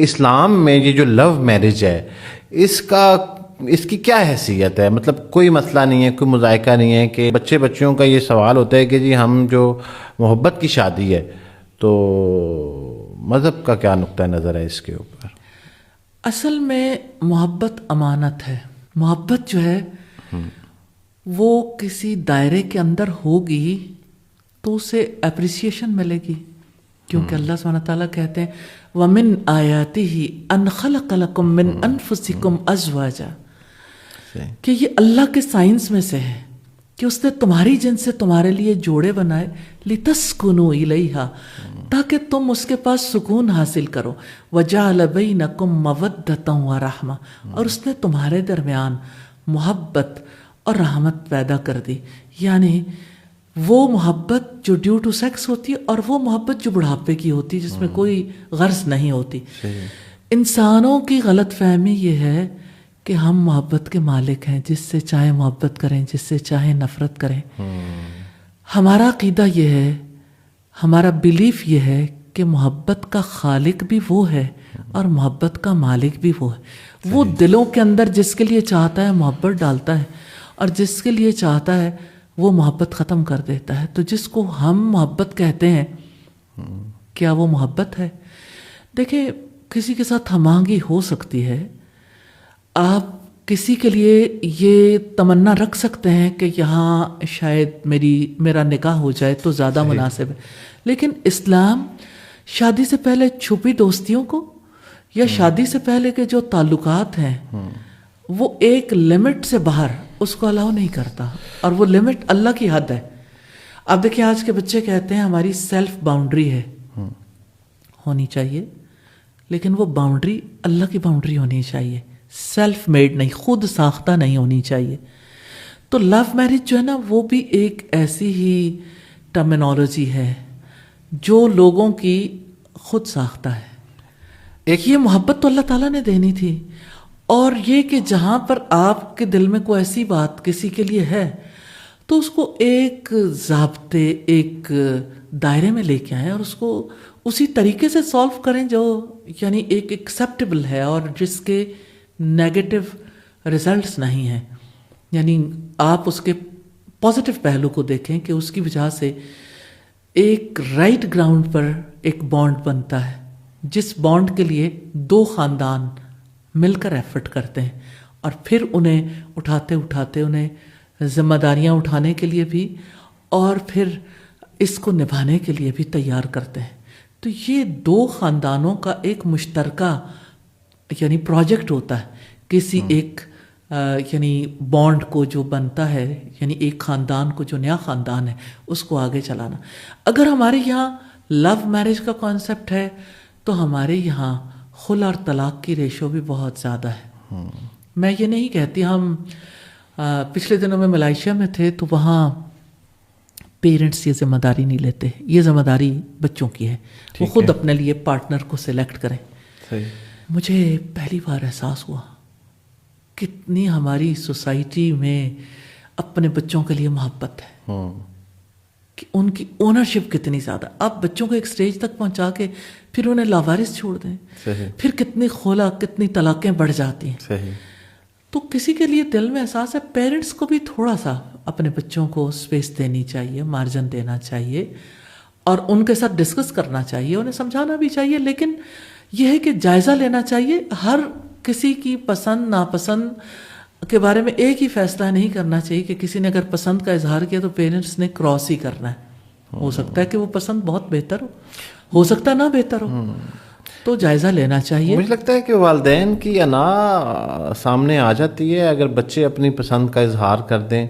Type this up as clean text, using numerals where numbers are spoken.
اسلام میں یہ جو لو میرج ہے اس کی کیا حیثیت ہے؟ مطلب کوئی مسئلہ نہیں ہے، کوئی مذائقہ نہیں ہے کہ بچوں کا یہ سوال ہوتا ہے کہ جی ہم جو محبت کی شادی ہے تو مذہب کا کیا نقطہ نظر ہے اس کے اوپر؟ اصل میں محبت امانت ہے. محبت جو ہے وہ کسی دائرے کے اندر ہوگی تو اسے اپریسیشن ملے گی، کیونکہ اللہ سبحانہ تعالیٰ کہتے ہیں وَمِنْ آيَاتِهِ أَنْ خَلَقَ لَكُم مِّنْ أَنفُسِكُمْ أَزْوَاجًا، کہ یہ اللہ کے سائنس میں سے ہے کہ اس نے تمہاری جن سے تمہارے لیے جوڑے بنائے لِتَسْكُنُوا إِلَيْهَا، تاکہ تم اس کے پاس سکون حاصل کرو. وَجَعَلَ بَيْنَكُم مَّوَدَّةً وَرَحْمَةً، اور اس نے تمہارے درمیان محبت اور رحمت پیدا کر دی. یعنی وہ محبت جو ڈیو ٹو سیکس ہوتی ہے اور وہ محبت جو بڑھاپے کی ہوتی ہے جس میں کوئی غرض نہیں ہوتی. انسانوں کی غلط فہمی یہ ہے کہ ہم محبت کے مالک ہیں، جس سے چاہے محبت کریں، جس سے چاہے نفرت کریں. ہمارا عقیدہ یہ ہے، ہمارا بلیف یہ ہے کہ محبت کا خالق بھی وہ ہے اور محبت کا مالک بھی وہ ہے. وہ دلوں کے اندر جس کے لیے چاہتا ہے محبت ڈالتا ہے اور جس کے لیے چاہتا ہے وہ محبت ختم کر دیتا ہے. تو جس کو ہم محبت کہتے ہیں کیا وہ محبت ہے؟ دیکھیں، کسی کے ساتھ ہم آہنگی ہو سکتی ہے. آپ کسی کے لیے یہ تمنا رکھ سکتے ہیں کہ یہاں شاید میرا نکاح ہو جائے تو زیادہ مناسب ہے، لیکن اسلام شادی سے پہلے چھپی دوستیوں کو یا شادی سے پہلے کے جو تعلقات ہیں وہ ایک لمٹ سے باہر اس کو الاؤ نہیں کرتا، اور وہ لمٹ اللہ کی حد ہے. اب دیکھیں آج کے بچے کہتے ہیں ہماری سیلف باؤنڈری ہے، ہونی چاہیے، لیکن وہ باؤنڈری اللہ کی باؤنڈری ہونی چاہیے، سیلف میڈ نہیں، خود ساختہ نہیں ہونی چاہیے. تو لو میرج جو ہے نا وہ بھی ایک ایسی ہی ٹرمینالوجی ہے جو لوگوں کی خود ساختہ ہے. ایک یہ محبت تو اللہ تعالیٰ نے دینی تھی، اور یہ کہ جہاں پر آپ کے دل میں کوئی ایسی بات کسی کے لیے ہے تو اس کو ایک ضابطے، ایک دائرے میں لے کے آئیں اور اس کو اسی طریقے سے سولو کریں جو یعنی ایک ایکسیپٹیبل ہے اور جس کے نیگیٹو ریزلٹس نہیں ہیں. یعنی آپ اس کے پازیٹو پہلو کو دیکھیں کہ اس کی وجہ سے ایک رائٹ گراؤنڈ پر ایک بانڈ بنتا ہے، جس بانڈ کے لیے دو خاندان مل کر ایفرٹ کرتے ہیں اور پھر انہیں اٹھاتے انہیں ذمہ داریاں اٹھانے کے لیے بھی اور پھر اس کو نبھانے کے لیے بھی تیار کرتے ہیں. تو یہ دو خاندانوں کا ایک مشترکہ یعنی پروجیکٹ ہوتا ہے کسی ایک یعنی بانڈ کو جو بنتا ہے، یعنی ایک خاندان کو جو نیا خاندان ہے اس کو آگے چلانا. اگر ہمارے یہاں لو میرج کا کانسیپٹ ہے تو ہمارے یہاں خلا اور طلاق کی ریشو بھی بہت زیادہ ہے. میں یہ نہیں کہتی، ہم پچھلے دنوں میں ملائیشیا میں تھے تو وہاں پیرنٹس یہ ذمہ داری نہیں لیتے، یہ ذمہ داری بچوں کی ہے، وہ خود اپنے لیے پارٹنر کو سلیکٹ کریں. مجھے پہلی بار احساس ہوا کتنی ہماری سوسائٹی میں اپنے بچوں کے لیے محبت ہے، کہ ان کی اونرشپ کتنی زیادہ. آپ بچوں کو ایک سٹیج تک پہنچا کے پھر انہیں لاوارث چھوڑ دیں، پھر کتنی خلا، کتنی طلاقیں بڑھ جاتی ہیں. تو کسی کے لیے دل میں احساس ہے پیرنٹس کو بھی تھوڑا سا اپنے بچوں کو اسپیس دینی چاہیے، مارجن دینا چاہیے اور ان کے ساتھ ڈسکس کرنا چاہیے، انہیں سمجھانا بھی چاہیے، لیکن یہ ہے کہ جائزہ لینا چاہیے. ہر کسی کی پسند ناپسند کے بارے میں ایک ہی فیصلہ نہیں کرنا چاہیے کہ کسی نے اگر پسند کا اظہار کیا تو پیرنٹس نے کراس ہی کرنا ہے. ہو سکتا ہے کہ وہ پسند بہت بہتر ہو سکتا ہے نہ بہتر ہو، تو جائزہ لینا چاہیے. مجھے لگتا ہے کہ والدین کی انا سامنے آ جاتی ہے اگر بچے اپنی پسند کا اظہار کر دیں